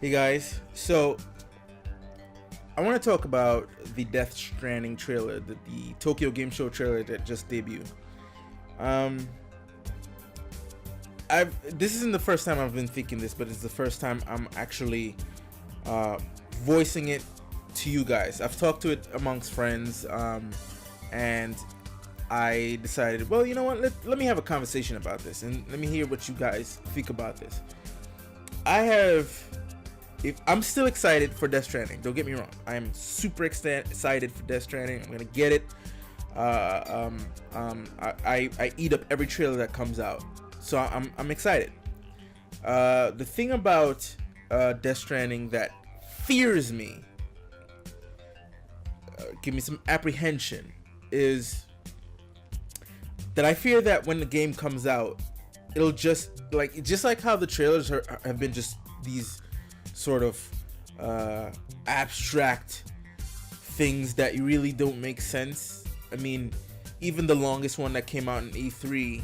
Hey guys, so I want to talk about the Death Stranding trailer, the Tokyo Game Show trailer that just debuted. Um, this isn't the first time I've been thinking this, but it's the first time I'm actually voicing it to you guys. I've talked to it amongst friends, and I decided, well, you know what? Let me have a conversation about this, and let me hear what you guys think about this. I'm still excited for Death Stranding. Don't get me wrong. I am super excited for Death Stranding. I'm gonna get it. I eat up every trailer that comes out, so I'm excited. The thing about Death Stranding that fears me, give me some apprehension, is that I fear that when the game comes out, it'll just like how the trailers have been just these sort of abstract things that really don't make sense. I mean, even the longest one that came out in E3,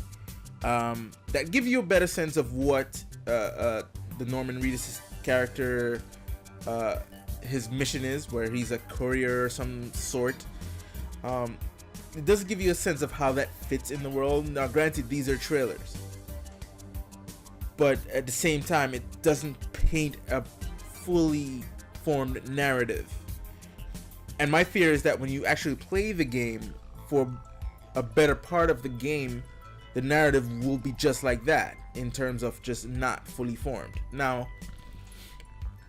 that give you a better sense of what the Norman Reedus' character, his mission is, where he's a courier or some sort. It does give you a sense of how that fits in the world. Now, granted, these are trailers, but at the same time, it doesn't paint a fully formed narrative. And my fear is that when you actually play the game for a better part of the game, the narrative will be just like that, in terms of just not fully formed. Now,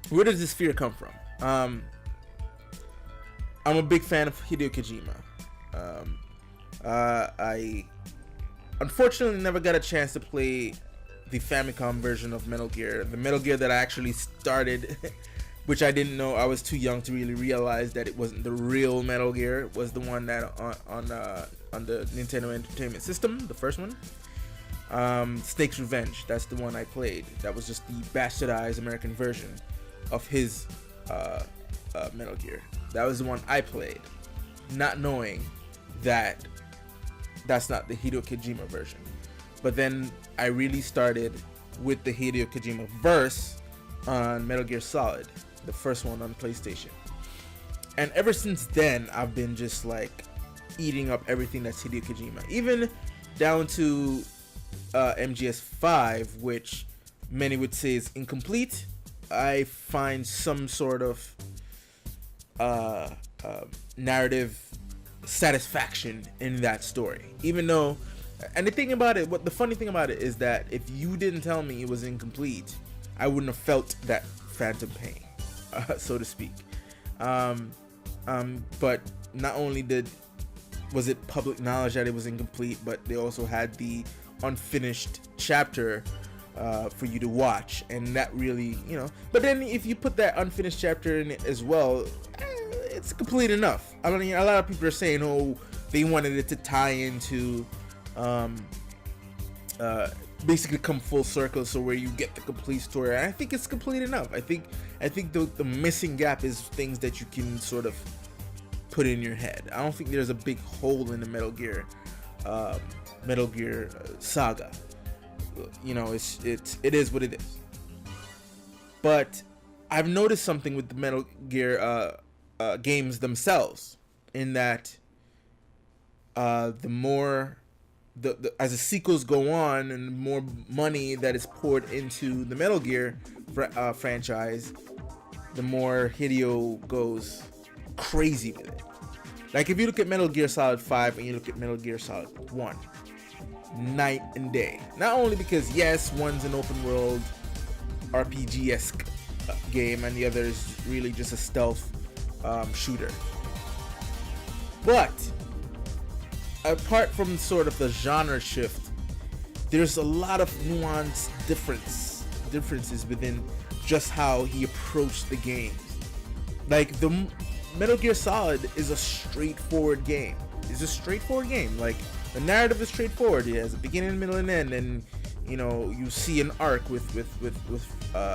where does this fear come from? I'm a big fan of Hideo Kojima. I unfortunately never got a chance to play the Famicom version of Metal Gear, the Metal Gear that I actually started, which I didn't know. I was too young to really realize that it wasn't the real Metal Gear. It was the one that on the Nintendo Entertainment System, the first one. Snake's Revenge, that's the one I played. That was just the bastardized American version of his Metal Gear. That was the one I played, not knowing that that's not the Hideo Kojima version. But then I really started with the Hideo Kojima verse on Metal Gear Solid, the first one on PlayStation. And ever since then, I've been just like eating up everything that's Hideo Kojima, even down to MGS5, which many would say is incomplete. I find some sort of narrative satisfaction in that story, even though. And the thing about it, the funny thing about it is that if you didn't tell me it was incomplete, I wouldn't have felt that phantom pain, so to speak. But not only was it public knowledge that it was incomplete, but they also had the unfinished chapter for you to watch, and that really, But then if you put that unfinished chapter in it as well, it's complete enough. I mean, a lot of people are saying, oh, they wanted it to tie into. Basically come full circle, so where you get the complete story. And I think it's complete enough. I think the missing gap is things that you can sort of put in your head. I don't think there's a big hole in the Metal Gear saga. It is what it is. But I've noticed something with the Metal Gear games themselves, in that the more as the sequels go on and the more money that is poured into the Metal Gear franchise, the more Hideo goes crazy with it. Like if you look at Metal Gear Solid 5 and you look at Metal Gear Solid 1, night and day. Not only because yes, one's an open world RPG-esque game and the other is really just a stealth shooter. But apart from sort of the genre shift, there's a lot of nuanced differences within just how he approached the games. Like the Metal Gear Solid is a straightforward game. Like the narrative is straightforward. It has a beginning, middle, and end, and you see an arc with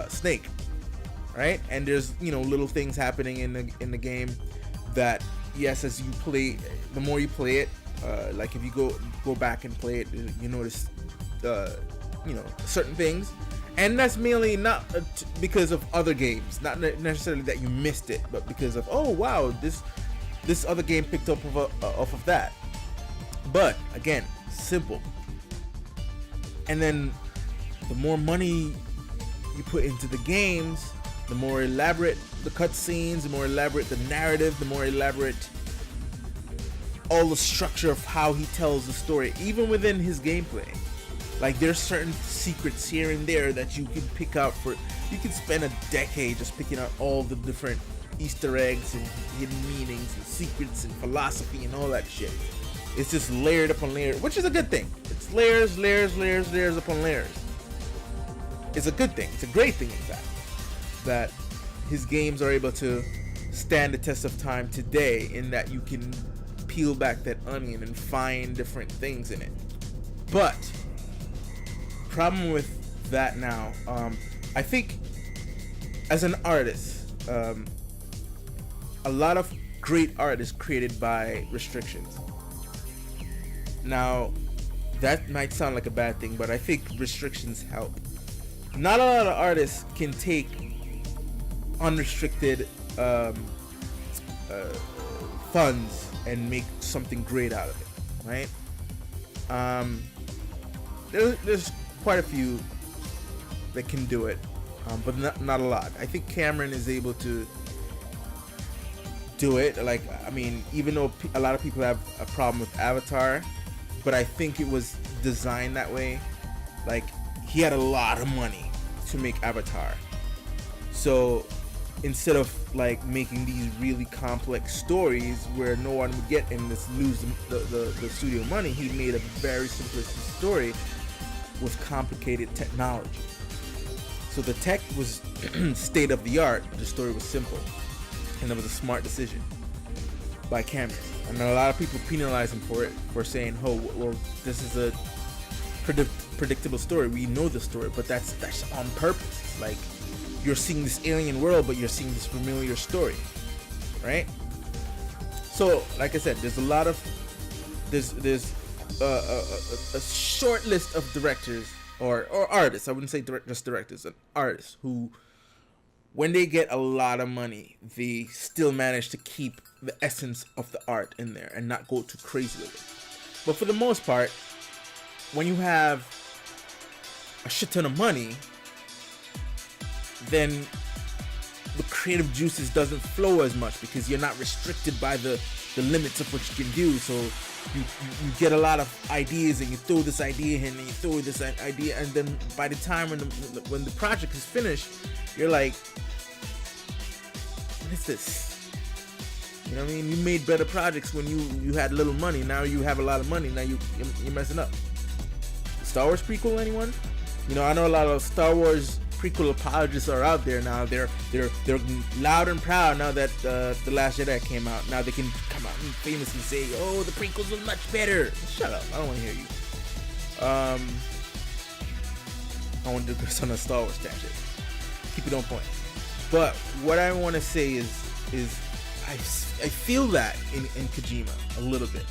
Snake, right? And there's little things happening in the game that, yes, as you play, the more you play it. Like if you go back and play it, you notice certain things, And that's mainly not because of other games, not necessarily that you missed it, but because of, oh wow, this other game picked up off of that. But again, simple. And then the more money you put into the games, the more elaborate the cutscenes, the more elaborate the narrative, the more elaborate all the structure of how he tells the story, even within his gameplay. Like, there's certain secrets here and there that you can pick out for, you can spend a decade just picking out all the different Easter eggs and hidden meanings and secrets and philosophy and all that shit. It's just layered upon layers, which is a good thing. It's layers upon layers. It's a good thing. It's a great thing, in fact, that his games are able to stand the test of time today, in that you can peel back that onion and find different things in it. But problem with that now, I think as an artist, a lot of great art is created by restrictions. Now, that might sound like a bad thing, but I think restrictions help. Not a lot of artists can take unrestricted funds and make something great out of it, right? There's quite a few that can do it, but not a lot. I think Cameron is able to do it. Like, I mean, even though a lot of people have a problem with Avatar, but I think it was designed that way. Like, he had a lot of money to make Avatar, so instead of like making these really complex stories where no one would get and just lose the studio money, he made a very simplistic story with complicated technology. So the tech was state of the art, the story was simple, and it was a smart decision by Cameron. And a lot of people penalize him for it, for saying, oh well, this is a predictable story, we know the story, but that's on purpose. Like, you're seeing this alien world, but you're seeing this familiar story, right? So, like I said, there's a lot of there's a short list of directors or artists. I wouldn't say just directors, and artists who, when they get a lot of money, they still manage to keep the essence of the art in there and not go too crazy with it. But for the most part, when you have a shit ton of money, then the creative juices doesn't flow as much, because you're not restricted by the limits of what you can do. So you get a lot of ideas, and you throw this idea in, and you throw this idea, and then by the time when the project is finished, you're like, what is this? You know what I mean? You made better projects when you had little money. Now you have a lot of money. Now you're messing up. Star Wars prequel, anyone? You know, I know a lot of Star Wars prequel apologists are out there now. They're loud and proud now that The Last Jedi came out. Now they can come out and famously say, oh, the prequels were much better. Shut up, I don't want to hear you. I want to do this on a Star Wars tangent. Keep it on point. But what I want to say is I feel that in Kojima a little bit,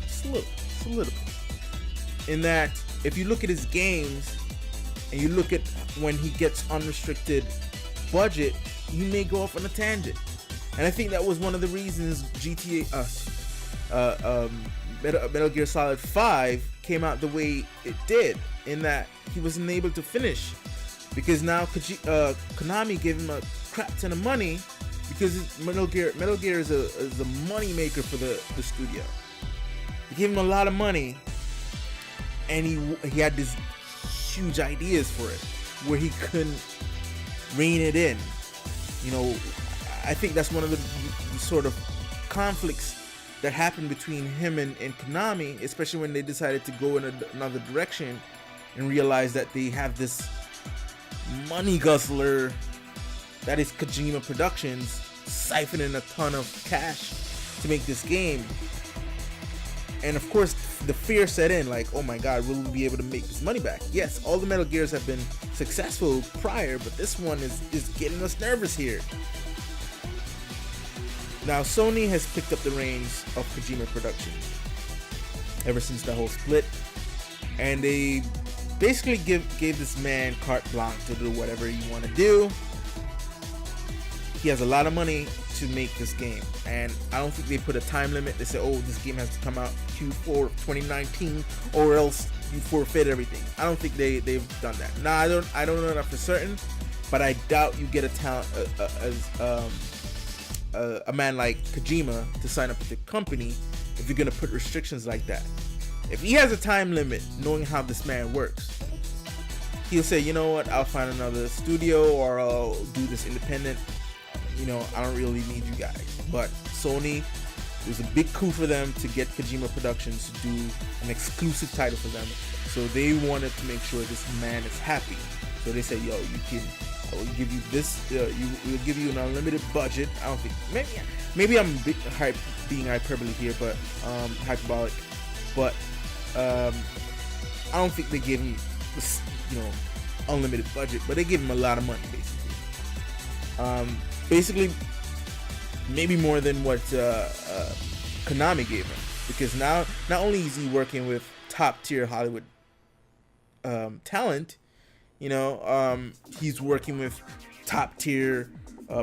just a little bit. In that, if you look at his games and you look at when he gets unrestricted budget, he may go off on a tangent. And I think that was one of the reasons Metal Gear Solid 5 came out the way it did, in that he wasn't able to finish, because now Konami gave him a crap ton of money, because Metal Gear is a money maker for the studio. He gave him a lot of money, and he had these huge ideas for it where he couldn't rein it in. You know, I think that's one of the sort of conflicts that happened between him and Konami, especially when they decided to go in another direction and realize that they have this money guzzler that is Kojima Productions siphoning a ton of cash to make this game. And of course, the fear set in, like, oh my god, will we be able to make this money back? Yes, all the Metal Gears have been successful prior, but this one is getting us nervous here. Now, Sony has picked up the reins of Kojima Productions ever since the whole split, and they basically gave this man carte blanche to do whatever you want to do. He has a lot of money to make this game, and I don't think they put a time limit. They say, oh, this game has to come out Q4 2019 or else you forfeit everything. I don't think they've done that. Nah, I don't know that for certain, but I doubt you get a talent a man like Kojima to sign up with the company if you're gonna put restrictions like that. If he has a time limit, knowing how this man works, he'll say, you know what, I'll find another studio or I'll do this independent. You know, I don't really need you guys. But Sony, it was a big coup for them to get Kojima Productions to do an exclusive title for them. So they wanted to make sure this man is happy. So they said, yo, I will give you this, we'll give you an unlimited budget. I don't think, maybe I'm being hyperbole here, but hyperbolic. But I don't think they gave him this, unlimited budget, but they gave him a lot of money, basically. Basically, maybe more than what Konami gave him, because now not only is he working with top tier Hollywood talent, he's working with top tier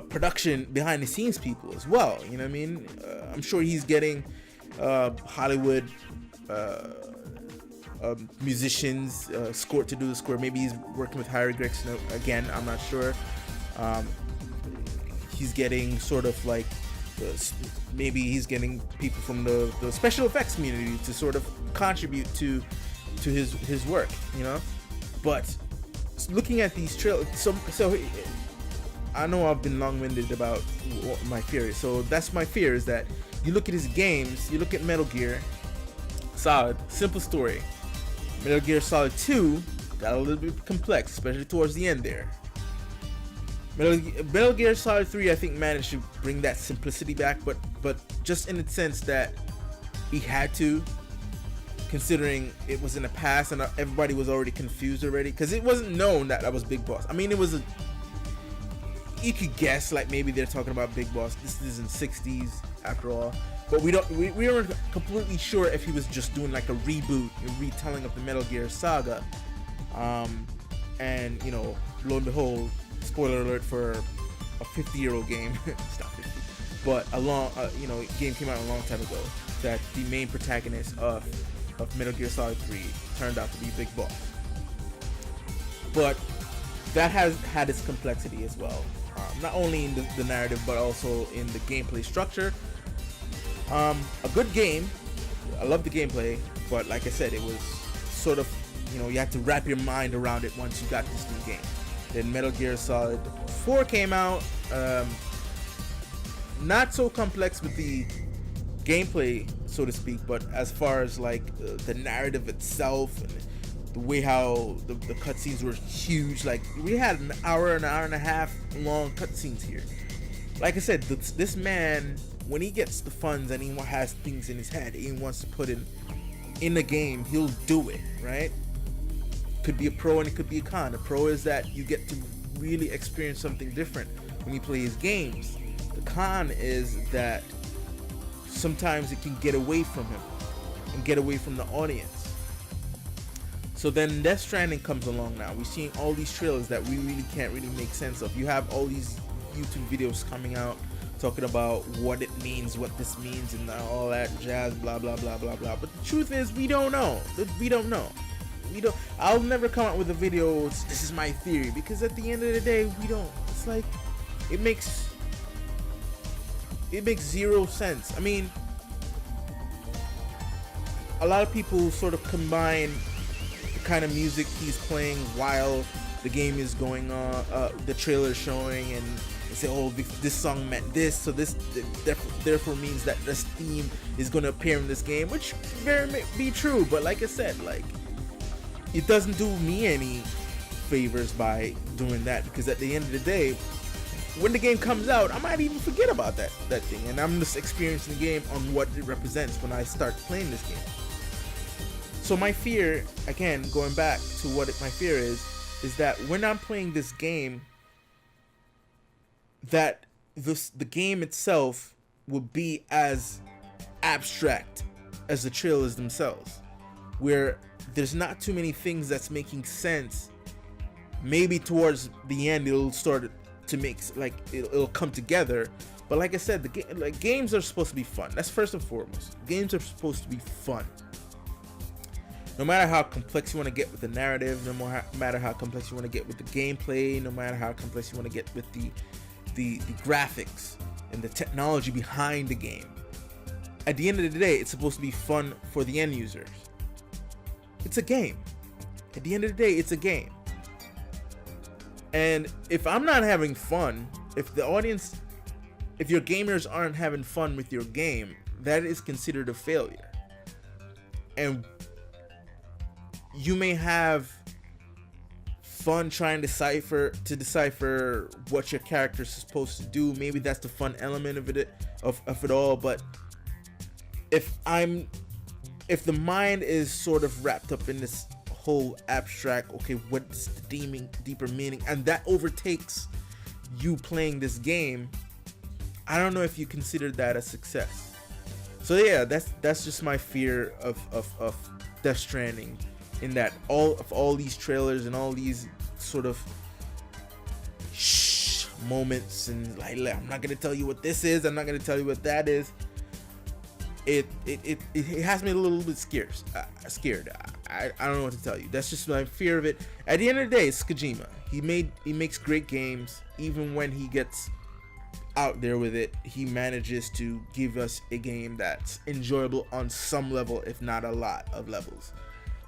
production behind the scenes people as well. You know what I mean? I'm sure he's getting Hollywood musicians scored to do the score. Maybe he's working with Harry Gregson again. I'm not sure. He's getting sort of like maybe he's getting people from the special effects community to sort of contribute to his work, But looking at these trailers, so I know I've been long-winded about what my fear is. So that's my fear, is that you look at his games, you look at Metal Gear Solid, simple story. Metal Gear Solid 2 got a little bit complex, especially towards the end there. Metal Gear Solid 3, I think, managed to bring that simplicity back, but just in the sense that he had to, considering it was in the past and everybody was already confused already, because it wasn't known that was Big Boss. I mean, you could guess, like, maybe they're talking about Big Boss. This is in 60s after all, but we weren't completely sure if he was just doing like a reboot, a retelling of the Metal Gear saga, and lo and behold, spoiler alert for a 50-year-old game. It's not 50, but game came out a long time ago, that the main protagonist of Metal Gear Solid 3 turned out to be Big Boss. But that has had its complexity as well, not only in the narrative but also in the gameplay structure. A good game. I love the gameplay, but like I said, it was sort of, you had to wrap your mind around it once you got this new game. Then Metal Gear Solid 4 came out, not so complex with the gameplay, so to speak, but as far as like the narrative itself and the way how the cutscenes were huge. Like, we had an hour and a half long cutscenes here. Like I said, this man, when he gets the funds and he has things in his head he wants to put in the game, he'll do it, right? Could be a pro and it could be a con. The pro is that you get to really experience something different when you play his games. The con is that sometimes it can get away from him and get away from the audience. So then Death Stranding comes along now. We're seeing all these trailers that we really can't really make sense of. You have all these YouTube videos coming out talking about what it means, what this means, and all that jazz, blah blah blah blah blah. But the truth is, we don't know. I'll never come out with a video, this is my theory, because at the end of the day, we don't. It's like, it makes zero sense. I mean, a lot of people sort of combine the kind of music he's playing while the game is going on, the trailer is showing, and they say, oh, this song meant this, so this therefore means that this theme is going to appear in this game, which very may be true. But like I said, like, it doesn't do me any favors by doing that, because at the end of the day, when the game comes out, I might even forget about that thing, and I'm just experiencing the game on what it represents when I start playing this game. So my fear, again, going back to what my fear is that when I'm playing this game, that the game itself will be as abstract as the trailers themselves. where there's not too many things that's making sense. Maybe towards the end it'll start to make, like, it'll come together. But like I said, games are supposed to be fun. That's first and foremost. Games are supposed to be fun. No matter how complex you want to get with the narrative, no matter how complex you want to get with the gameplay, no matter how complex you want to get with the graphics and the technology behind the game, at the end of the day, it's supposed to be fun for the end users. It's a game. At the end of the day, it's a game. And if I'm not having fun, if your gamers aren't having fun with your game, that is considered a failure. And you may have fun trying to decipher what your character is supposed to do. Maybe that's the fun element of it all. But if the mind is sort of wrapped up in this whole abstract, okay, what's the deeper meaning, and that overtakes you playing this game, I don't know if you consider that a success. So yeah, that's just my fear of Death Stranding, in that all these trailers and all these sort of moments, and like, I'm not gonna tell you what this is, I'm not gonna tell you what that is. It has me a little bit scared. I don't know what to tell you. That's just my fear of it. At the end of the day, it's Kojima. He makes great games. Even when he gets out there with it, he manages to give us a game that's enjoyable on some level, if not a lot of levels.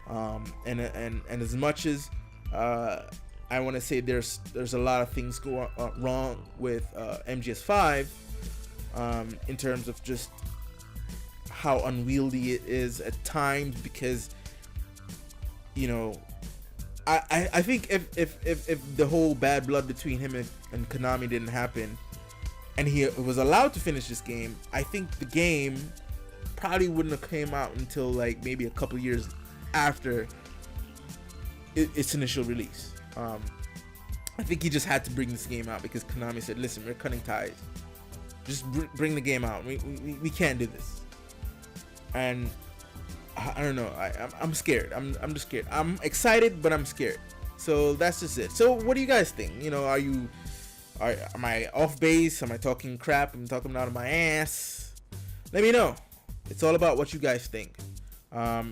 And as much as I want to say there's a lot of things going wrong with MGS5, in terms of just how unwieldy it is at times, because I think if the whole bad blood between him and Konami didn't happen, and he was allowed to finish this game, I think the game probably wouldn't have came out until like maybe a couple years after its initial release. I think he just had to bring this game out because Konami said, listen, we're cutting ties, just bring the game out, we can't do this. And I don't know, I'm scared. I'm just scared. I'm excited, but I'm scared. So that's just it. So what do you guys think? Am I off base? Am I talking crap? Am I talking out of my ass? Let me know. It's all about what you guys think.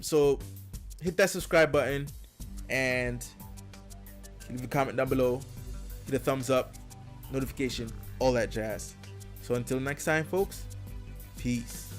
So hit that subscribe button and leave a comment down below. Hit a thumbs up, notification, all that jazz. So until next time, folks, peace.